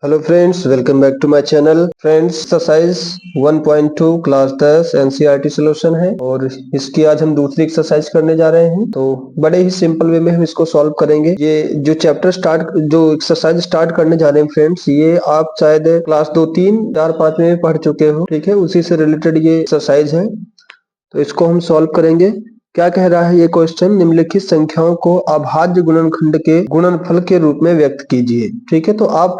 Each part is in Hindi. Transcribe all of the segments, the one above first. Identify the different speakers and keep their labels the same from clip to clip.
Speaker 1: Hello friends, welcome back to my channel. Friends, exercise 1.2 class 10 NCERT solution है और इसकी आज हम दूसरी एक्सरसाइज करने जा रहे हैं। तो बड़े ही सिंपल वे में हम इसको सॉल्व करेंगे। ये जो एक्सरसाइज स्टार्ट करने जा रहे हैं फ्रेंड्स, ये आप शायद क्लास 2, 3, 4, 5 में भी पढ़ चुके हो। ठीक है, उसी से रिलेटेड ये एक्सरसाइज है। तो इसको हम सॉल्व करेंगे। क्या कह रहा है ये क्वेश्चन? निम्नलिखित संख्याओं को अभाज्य गुणनखंड के गुणनफल के रूप में व्यक्त कीजिए। ठीक है, तो आप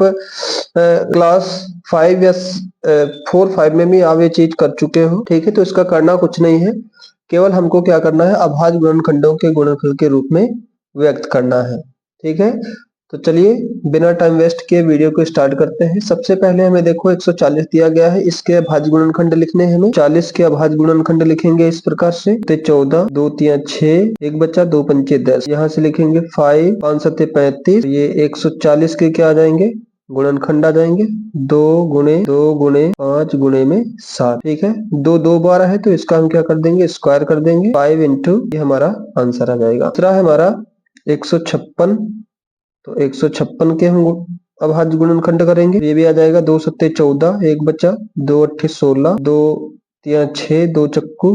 Speaker 1: क्लास 5 या 4, 5 में भी आप ये चीज कर चुके हो। ठीक है, तो इसका करना कुछ नहीं है, केवल हमको क्या करना है, अभाज्य गुणनखंडों के गुणनफल के रूप में व्यक्त करना है। ठीक है, तो चलिए बिना टाइम वेस्ट किए वीडियो को स्टार्ट करते हैं। सबसे पहले हमें देखो 140 दिया गया है, इसके अभाज्य गुणनखंड लिखने हैं हमें। 40 के अभाज्य गुणनखंड लिखेंगे इस प्रकार से, 14, 2 3 6, एक बचा 2 पंचे 10। यहाँ से लिखेंगे 5, 5 7 35। ये 140 के क्या आ जाएंगे, गुणनखंड आ जाएंगे। 2 गुणे 2 गुणे 5 गुणे में 7। ठीक है, 2 2 बार है तो इसका हम क्या कर देंगे, स्क्वायर कर देंगे। 5 इंटू, ये हमारा आंसर आ जाएगा। दूसरा है हमारा 156। तो 156 के हम अभाज्य गुणनखंड करेंगे, ये भी आ जाएगा। 2 7 14, एक बचा 2 8 16, 2 3 6, 2 चक्कू,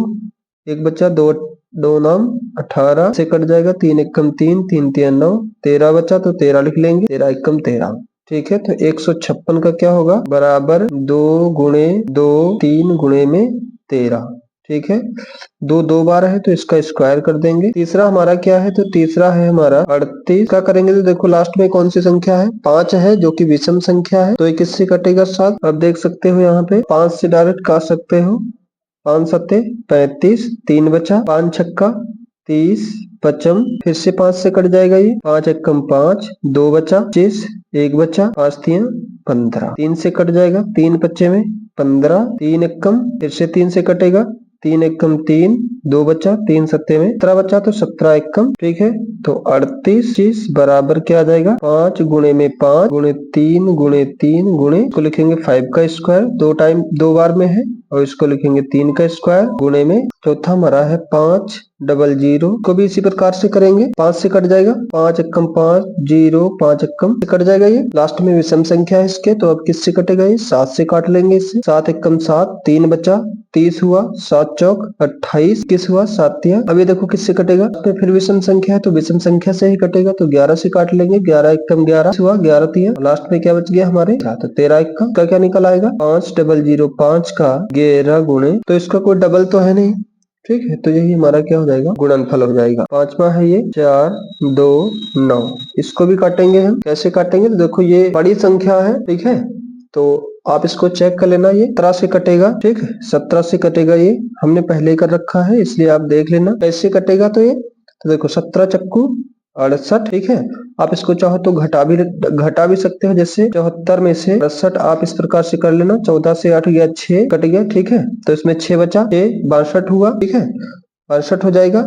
Speaker 1: एक बचा 2 2 नाम 18 से कट जाएगा। 3 एकम 3, 3 3 9, 13 बचा तो 13 लिख लेंगे। 13 एकम 13। ठीक है, तो 156 का क्या होगा, बराबर 2 गुणे 2 3 गुणे में 13। ठीक है, 2 2 बार है तो इसका स्क्वायर कर देंगे। तीसरा हमारा क्या है, तो तीसरा है हमारा 38 का करेंगे। तो देखो लास्ट में कौन सी संख्या है, 5 है जो कि विषम संख्या है, तो ये किससे कटेगा, 7। अब देख सकते हो यहाँ पे 5 से डायरेक्ट काट सकते हो। 5 7 35, 3 बचा, 5 छक्का 30, पचम, फिर से 5 से कट जाएगा। ये 5 एकम 5, 2 बचा 25, एक बचा 5 3 15, 3 से कट जाएगा। 3 पच्चे में 15, 3 एकम, फिर से 3 से कटेगा। 3 एकम 3, 2 बचा, 3 सत्ते में 17 बचा तो 17 एकम। ठीक है, तो 38 बराबर क्या आ जाएगा, 5 गुणे में 5 गुणे 3 गुणे 3 गुणे, इसको लिखेंगे 5 का स्क्वायर, 2 बार में है, और इसको लिखेंगे 3 का स्क्वायर गुणे में। चौथा हमारा है 5 00 को भी इसी प्रकार से करेंगे। 5 से कट जाएगा, 5 एकम 5 0, 5 एकम से कट जाएगा। ये लास्ट में विषम संख्या है इसके, तो अब किससे कटेगा, ये 7 से काट लेंगे इससे। 7 एकम 7, 3 बचा 30 हुआ, 7 चौक 28, किस हुआ 7 तिया। अब ये देखो किससे कटेगा, तो फिर विषम संख्या है तो विषम संख्या से ही कटेगा, तो 11 से काट लेंगे। 11 एकम 11 हुआ, 11 तिया। लास्ट में क्या बच गया हमारे, तो 13 एकम का क्या निकल आएगा, 5 00 5 का 11 गुणे, तो इसका कोई डबल तो है नहीं। ठीक है, तो यही हमारा क्या हो जाएगा, गुणनफल हो जाएगा। पांचवा है ये 4 2 9। इसको भी काटेंगे हम। कैसे काटेंगे, तो देखो ये बड़ी संख्या है। ठीक है, तो आप इसको चेक कर लेना, ये 17 से कटेगा। ठीक है, 17 से कटेगा, ये हमने पहले ही कर रखा है इसलिए आप देख लेना कैसे कटेगा। तो ये तो देखो 17 चक्कू 68। ठीक है, आप इसको चाहो तो घटा भी सकते हो, जैसे 74 में से 68 आप इस प्रकार से कर लेना। 14 से 8 गया 6 कट गया। ठीक है, तो इसमें 6 बचा, 6 62 हुआ। ठीक है, 62 हो जाएगा।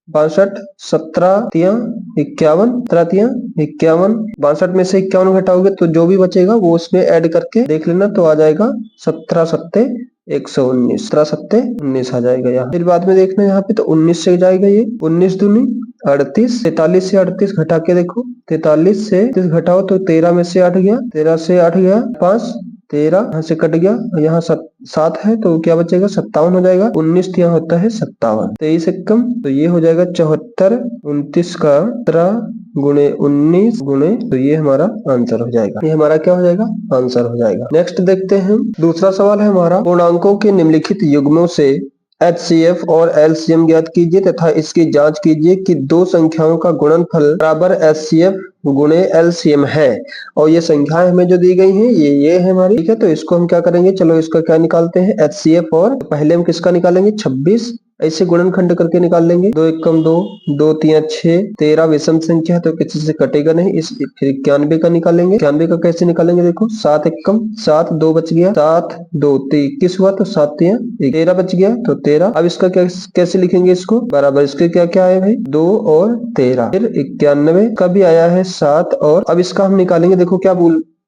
Speaker 1: 62 17 तिया 51, 17 तिया 51। 62 में से 51 घटाओगे तो जो भी बचेगा वो उसमें ऐड करके देख लेना, तो आ जाएगा 17 सत्ते 119, 17 सत्ते 19 आ जाएगा यहाँ। फिर बाद में देखना यहाँ पे, तो 19 से जाएगा ये, 19 दूनी 38, 43 से 38 घटा के देखो, 43 से 38 घटाओ तो 13 में से 8 गया, 13 से 8 गया 5, 13 यहाँ से कट गया, यहाँ 7 है तो क्या बचेगा, 57 हो जाएगा। 19 यहाँ होता है 57, 23 एकम, तो ये हो जाएगा 74, 29 का 17 गुणे 19 गुणे, तो ये हमारा आंसर हो जाएगा। ये हमारा क्या हो जाएगा, आंसर हो जाएगा। नेक्स्ट देखते हैं, दूसरा सवाल है हमारा, पूर्णांकों के निम्नलिखित युग्मों से HCF और LCM ज्ञात कीजिए तथा इसकी जांच कीजिए कि दो संख्याओं का गुणनफल बराबर HCF गुणे LCM है। और ये संख्याएं हमें जो दी गई हैं ये है हमारी। ठीक है, तो इसको हम क्या करेंगे, चलो इसका क्या निकालते हैं, HCF, और पहले हम किसका निकालेंगे, 26, ऐसे गुणनखंड करके निकाल लेंगे। 2 एकम 2, 2 3 6, 13 विषम संख्या तो किसी से कटेगा नहीं, इस फिर 91 का निकालेंगे। 91 का कैसे निकालेंगे, देखो 7 एकम 7, 2 बच गया, 7 2 21 हुआ, तो 7 3 13 बच गया, तो 13। अब इसका कैसे लिखेंगे, इसको बराबर इसके क्या क्या आया भाई, 2 और 13, फिर 91 का भी आया है 7, और अब इसका हम निकालेंगे। देखो क्या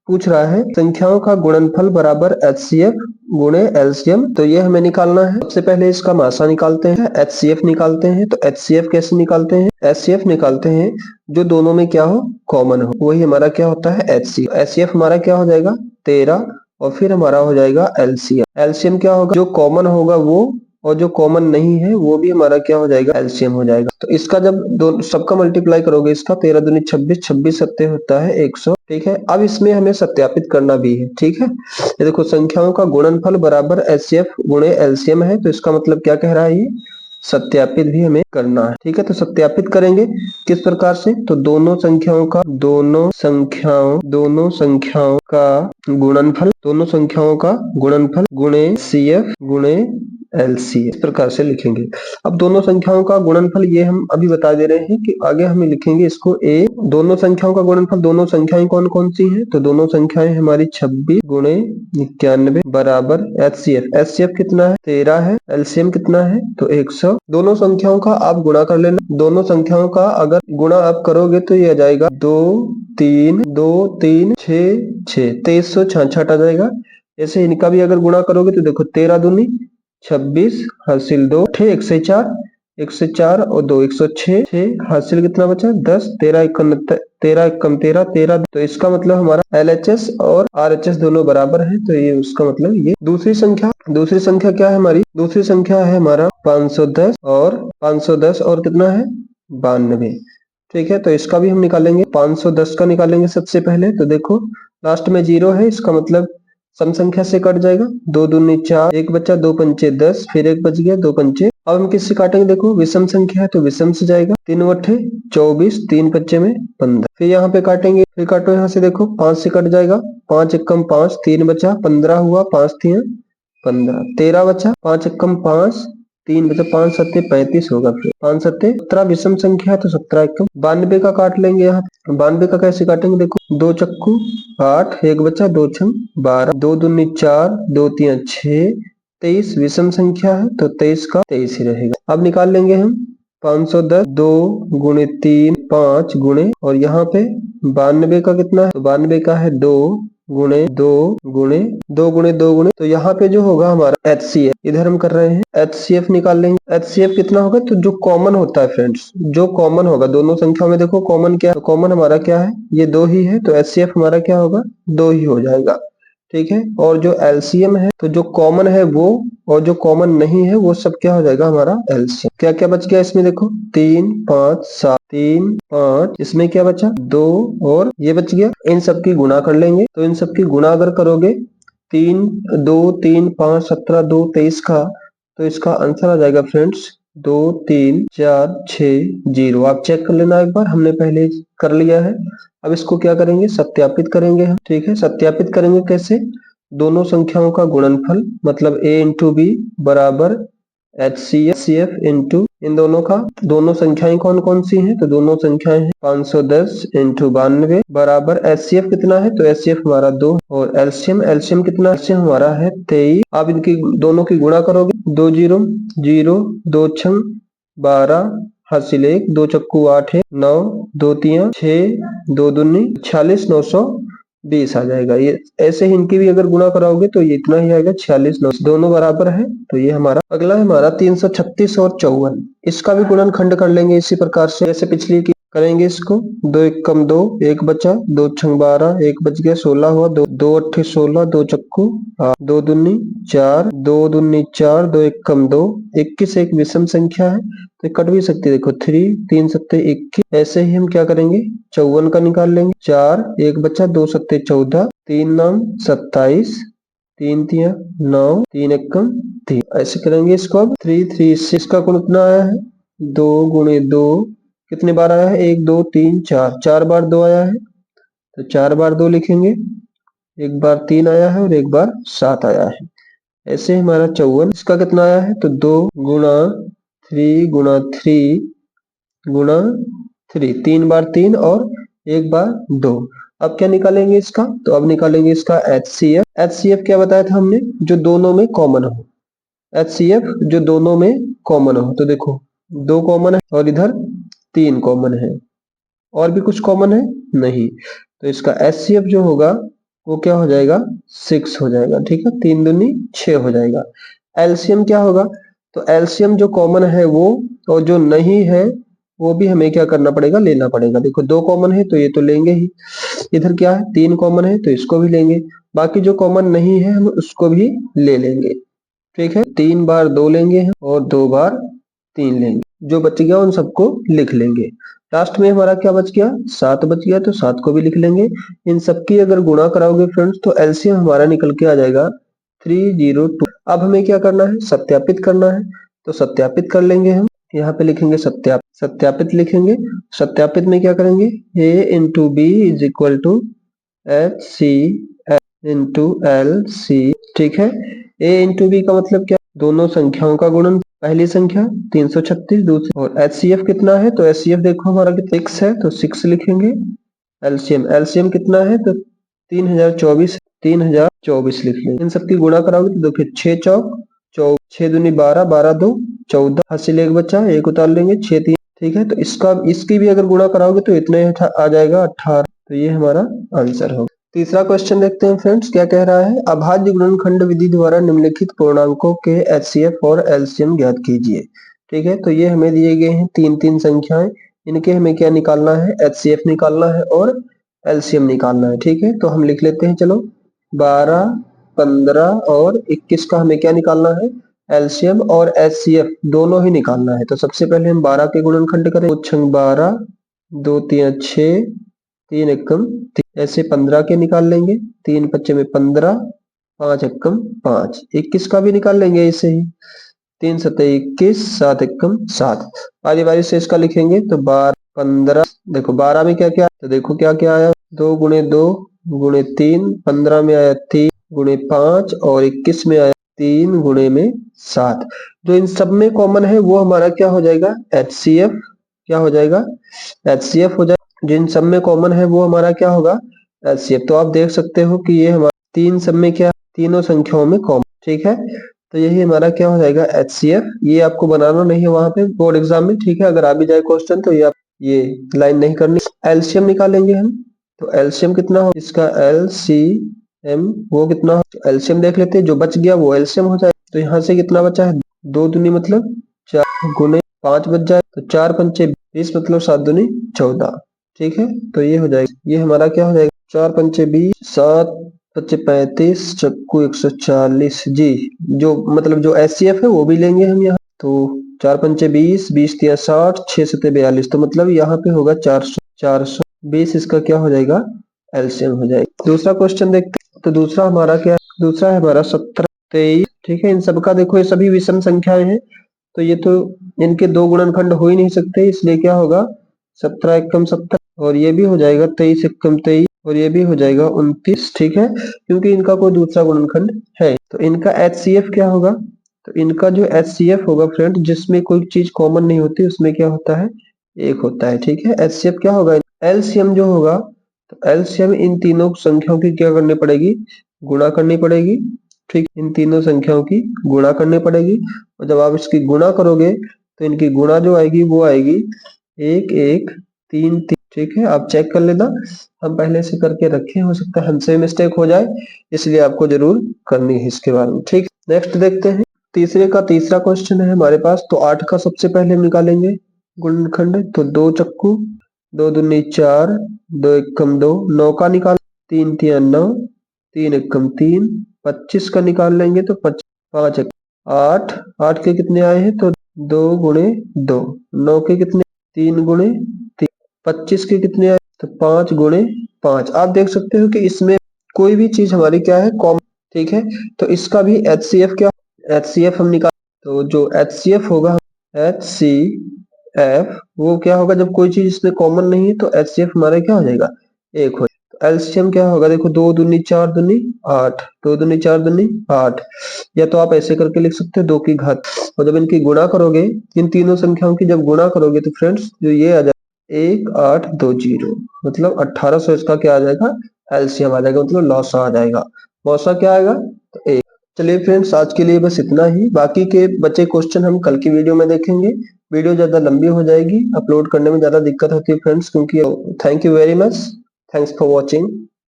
Speaker 1: पूछ रहा है संख्याओं का गुणनफल बराबर HCF गुणे LCM। तो ये हमें निकालना है। सबसे पहले इसका मासा निकालते हैं, HCF निकालते हैं। तो HCF कैसे निकालते हैं? HCF निकालते हैं जो दोनों में क्या हो, कॉमन हो, वही हमारा क्या होता है HCF। HCF हमारा क्या हो जाएगा 13 और फिर हमारा हो जाएगा LCM। LCM क्या होगा, जो कॉमन होगा वो, और जो कॉमन नहीं है वो भी हमारा क्या हो जाएगा LCM हो जाएगा। तो इसका जब दो सबका मल्टीप्लाई करोगे, इसका 13 दूनी 26, 26 सत्ते होता है 100। ठीक है, अब इसमें हमें सत्यापित करना भी है। ठीक है, ये देखो संख्याओं का गुणनफल बराबर HCF गुणे LCM है। तो इसका मतलब क्या कह रहा है, ये सत्यापित भी हमें करना है। ठीक है, तो सत्यापित करेंगे किस प्रकार से, तो दोनों संख्याओं का गुणनफल गुणे CF गुणे LC, इस प्रकार से लिखेंगे। अब दोनों संख्याओं का गुणनफल ये हम अभी बता दे रहे हैं कि आगे हमें लिखेंगे इसको दोनों संख्याओं का गुणनफल। दोनों संख्याएं कौन कौन सी हैं, तो दोनों संख्याएं हमारी 26 गुणे 91 बराबर HCF कितना है 13 है, LCM कितना है तो 100। दोनों संख्याओं का आप गुणा कर लेना। दोनों संख्याओं का अगर गुणा आप करोगे तो ये आ जाएगा 2 3 2 3 6 6 2366 आ जाएगा। ऐसे इनका भी अगर गुणा करोगे तो देखो 13 दूनी 26 हासिल 2 1 से 4 1 से 4 और 2 106 6 हासिल कितना बचा 10 13 एकम 13 13। तो इसका मतलब हमारा LHS और RHS दोनों बराबर है। तो ये उसका मतलब ये दूसरी संख्या क्या है हमारी, दूसरी संख्या है हमारा 510 और कितना है 92। ठीक है, तो इसका भी हम निकालेंगे। 510 का निकालेंगे सबसे पहले। तो देखो लास्ट में 0 है, इसका मतलब सम संख्या से कट जाएगा। 2 दूनी 4 1 बचा 2 पंचे 10 फिर 1 बच गया 2 पंचे। अब हम किससे काटेंगे, देखो विषम संख्या है तो विषम से जाएगा। 3 अट्ठे 24 3 पच्चे में 15। फिर यहाँ पे काटेंगे, फिर काटो यहाँ से, देखो 5 से कट जाएगा। 5 एकम 5 3 बचा 15 हुआ 5 3 15 13 बचा 5 एकम 5 3 बचा 5 सत्ते 35 होगा। फिर 5 सत्ते 17 विषम संख्या है तो 17 एकम 92 का काट लेंगे। यहाँ 92 का कैसे काटेंगे, देखो 2 चक्कू 8 1 बचा 2 छंग 12 2 दूनी 4 2 3 6 23 विषम संख्या है तो 23 का 23 ही रहेगा। अब निकाल लेंगे हम 510 2 गुणे 3 5 गुणे, और यहाँ पे 92 का कितना है, तो 92 का है 2 गुणे 2 गुणे 2 गुणे 2 गुणे, तो यहाँ पे जो होगा हमारा HCF, इधर हम कर रहे हैं HCF निकाल लेंगे। HCF कितना होगा, तो जो कॉमन होता है फ्रेंड्स, जो कॉमन होगा दोनों संख्याओं में, देखो कॉमन क्या है, तो कॉमन हमारा क्या है, ये 2 ही है तो HCF हमारा क्या होगा 2 ही हो जाएगा। ठीक है, और जो LCM है तो जो कॉमन है वो, और जो कॉमन नहीं है वो सब क्या हो जाएगा हमारा LCM। क्या क्या बच गया इसमें, देखो 3 5 7 3 5, इसमें क्या बचा 2 और ये बच गया। इन सब की गुणा कर लेंगे। तो इन सब की गुणा अगर करोगे 3 2 3 5 17 2 23 का, तो इसका आंसर आ जाएगा फ्रेंड्स 2 3 4 6 0। आप चेक कर लेना एक बार, हमने पहले कर लिया है। अब इसको क्या करेंगे, सत्यापित करेंगे हम। ठीक है, सत्यापित करेंगे कैसे, दोनों संख्याओं का गुणनफल मतलब A इंटू बी बराबर HCF इंटू इन दोनों का, दोनों संख्याएं कौन कौन सी हैं, तो दोनों संख्याएं हैं 510 इंटू 92 बराबर HCF कितना है, तो HCF हमारा 2 और LCM कितना, LCM हमारा है 23। आप इनकी दोनों की गुणा करोगे 2 0 0 2 छंग 12 हासिल 1 2 चक्कू 8 है 9 2 3 6 2 दूनी 46 920 आ जाएगा। ये ऐसे ही इनकी भी अगर गुणा कराओगे तो ये इतना ही आएगा 46 9, दोनों बराबर है। तो ये हमारा अगला है हमारा 336 और 54। इसका भी गुणनखंड कर लेंगे इसी प्रकार से जैसे पिछली की करेंगे। इसको 2 एकम 2 1 बचा 2 छंग 12 1 बच गया 16 हुआ 2 अट्ठे 16 2 चक्कू 2 दूनी 4 2 दूनी 4 2 एकम 2 21 एक विषम संख्या है तो कट भी सकती है। देखो 3 3 सत्ते 21। ऐसे ही हम क्या करेंगे 54 का निकाल लेंगे। 4 1 बचा 2 सत्ते 14 3 9 27 3 3 9 3 एकम 3। ऐसे करेंगे इसको। अब 3 3 से इसका गुण कितना आया है 2 गुणे 2 कितने बार आया है 1 2 3 4 4 बार 2 आया है तो 4 बार 2 लिखेंगे। एक बार 3 आया है और एक बार 7 आया है। ऐसे हमारा 54 इसका कितना आया है तो 2 गुणा 3 गुणा 3 गुणा 3 3 बार 3 और एक बार 2। अब क्या निकालेंगे इसका, तो अब निकालेंगे इसका HCF क्या बताया था हमने, जो दोनों में कॉमन हो। HCF जो दोनों में कॉमन हो, तो देखो 2 कॉमन है और इधर 3 कॉमन है, और भी कुछ कॉमन है नहीं। तो इसका HCF जो होगा वो क्या हो जाएगा 6 हो जाएगा। ठीक है, 3 दूनी 6 हो जाएगा। एलसीएम क्या होगा, तो एलसीएम जो कॉमन है वो और जो नहीं है वो भी हमें क्या करना पड़ेगा, लेना पड़ेगा। देखो 2 कॉमन है तो ये तो लेंगे ही, इधर क्या है 3 कॉमन है तो इसको भी लेंगे, बाकी जो कॉमन नहीं है हम उसको भी ले लेंगे। ठीक है, 3 बार 2 लेंगे हम और 2 बार 3 लेंगे, जो बच गया उन सबको लिख लेंगे। लास्ट में हमारा क्या बच गया, 7 बच गया तो 7 को भी लिख लेंगे। इन सबकी अगर गुणा कराओगे फ्रेंड्स तो एलसीएम हमारा निकल के आ जाएगा 302। अब हमें क्या करना है, सत्यापित करना है, तो सत्यापित कर लेंगे हम। यहाँ पे लिखेंगे सत्यापित लिखेंगे। सत्यापित में क्या करेंगे, a into B is equal to H C into L C. ठीक है, a इंटू बी का मतलब क्या, दोनों संख्याओं का गुणन, पहली संख्या 336 दूसरी, और एचसीएफ कितना है, तो एचसीएफ देखो हमारा 6 है तो 6 लिखेंगे। एलसीएम कितना है, तो 3024 लिख लेंगे। इन सबकी गुणा कराओगे तो देखिए 6 चौक 24, 6 दूनी 12, 12 दो 14, हासिल एक बचा, एक उतार लेंगे 6 3। ठीक है, तो इसकी भी अगर गुणा कराओगे तो इतने आ जाएगा 18। तो ये हमारा आंसर होगा। तीसरा क्वेश्चन देखते हैं फ्रेंड्स, क्या कह रहा है, अभाज्य गुणनखंड विधि द्वारा निम्नलिखित पूर्णांकों के एचसीएफ और एलसीएम ज्ञात कीजिए। ठीक है, तो ये हमें दिए गए हैं 3 संख्याएं, इनके हमें क्या निकालना है, एचसीएफ निकालना है और एलसीएम निकालना है। ठीक है, तो हम लिख लेते हैं, चलो 12, 15 और 21 का हमें क्या निकालना है, एलसीएम और एचसीएफ दोनों ही निकालना है। तो सबसे पहले हम 12 के गुणनखंड करें, 12, 2 3 6, 3 एकम 3, ऐसे 15 के निकाल लेंगे, 3 पच्चे में 15, 5 एकम 5, 21 का भी निकाल लेंगे ऐसे ही, 3 सत्ते 21, 7 एकम 7। बारी बारी से इसका लिखेंगे, तो 12 15, देखो 12 में क्या क्या, तो देखो क्या क्या आया, 2 गुणे 2 गुणे 3, 15 में आया 3 गुणे 5 और 21 में आया 3 गुणे में 7। जो इन सब में कॉमन है वो हमारा क्या हो जाएगा, एचसीएफ। क्या हो जाएगा, एचसीएफ हो जाएगा। जिन सब में कॉमन है वो हमारा क्या होगा, एचसीएफ। तो आप देख सकते हो कि ये हमारा 3 सब में क्या, तीनों संख्याओं में कॉमन। ठीक है, तो यही हमारा क्या हो जाएगा, एचसीएफ। ये आपको बनाना नहीं है वहां पे बोर्ड एग्जाम में। ठीक है, अगर आ भी जाए क्वेश्चन तो ये लाइन नहीं करनी। एलसीएम निकालेंगे हम, तो एलसीएम कितना हो इसका, एलसीएम वो कितना हो, एलसीएम देख लेते हैं, जो बच गया वो एलसीएम हो जाए। तो यहाँ से कितना बचा है, 2 दूनी मतलब 4 गुणे 5 बच जाए, तो 4 पंचे 20 मतलब 7 दूनी 14। ठीक है, तो ये हो जाएगा, ये हमारा क्या हो जाएगा, 4 पंचे 20, 7 पच्चे 35, चक्कू 140 जी। जो मतलब जो एचसीएफ है वो भी लेंगे हम यहाँ, तो 4 पंचे 20, 20 तिया 60, 6 सत्ते 42, तो मतलब यहाँ पे होगा 420। इसका क्या हो जाएगा, एलसीएम हो जाएगा। दूसरा क्वेश्चन देखते हैं, तो दूसरा हमारा क्या, दूसरा है हमारा 17 23। ठीक है, इन सबका देखो ये सभी विषम संख्याएं हैं, तो ये तो इनके 2 गुणनखंड हो ही नहीं सकते, इसलिए क्या होगा 17 एकम 17 और ये भी हो जाएगा 23 एकम 23 और ये भी हो जाएगा 29। ठीक है, क्योंकि इनका कोई दूसरा गुणनखंड है। तो इनका एचसीएफ क्या होगा, तो इनका जो एचसीएफ होगा फ्रेंड, जिसमें कोई चीज कॉमन नहीं होती उसमें क्या होता है, 1 होता है। ठीक है, एचसीएफ क्या होगा, एलसीएम जो होगा, तो एलसीएम इन तीनों संख्याओं की क्या करनी पड़ेगी, गुणा करनी पड़ेगी। ठीक, इन तीनों संख्याओं की गुणा करनी पड़ेगी, और जब आप इसकी गुणा करोगे तो इनकी गुणा जो आएगी वो आएगी 1 1 3 3। ठीक है, आप चेक कर लेना, हम पहले से करके रखे, हो सकता है हमसे मिस्टेक हो जाए, इसलिए आपको जरूर करनी है इसके बारे में। ठीक, नेक्स्ट देखते हैं, तीसरा क्वेश्चन है हमारे पास। तो 8 का सबसे पहले हम निकालेंगे गुणनखंड, तो 2 चक्कू 2 दूनी 4, 2 एकम 2, 9 का निकाल, 3 तिया 9, 3 एकम 3, 25 का निकाल लेंगे, तो 5 8, 8 के कितने आए हैं, तो 2 गुणे 2, 9 के कितने 3 गुणे 3, 25 के कितने आए, तो 5 गुणे 5। आप देख सकते हो कि इसमें कोई भी चीज हमारी क्या है, कॉमन। ठीक है, तो इसका भी एचसीएफ क्या, एचसीएफ हम निकाल, तो जो एचसीएफ होगा, एचसीएफ वो क्या होगा, जब कोई चीज इसमें कॉमन नहीं है तो एचसीएफ हमारा क्या हो जाएगा, 1 हो। एलसीएम क्या होगा, देखो 2 दूनी 4 दूनी 8, 2 दूनी 4 दूनी 8, या तो आप ऐसे करके लिख सकते हो 2 की घात। और जब इनकी गुणा करोगे, इन तीनों संख्याओं की जब गुणा करोगे तो फ्रेंड्स जो ये आ जाएगा 1820, मतलब 1800 इसका क्या आ जाएगा, एलसीएम आ जाएगा, मतलब लॉसा आ जाएगा। लॉसा क्या आएगा, तो 1। चलिए फ्रेंड्स, आज के लिए बस इतना ही, बाकी के बचे क्वेश्चन हम कल की वीडियो में देखेंगे। वीडियो ज्यादा लंबी हो जाएगी, अपलोड करने में ज्यादा दिक्कत होती है फ्रेंड्स, क्योंकि thank you very much, thanks for watching.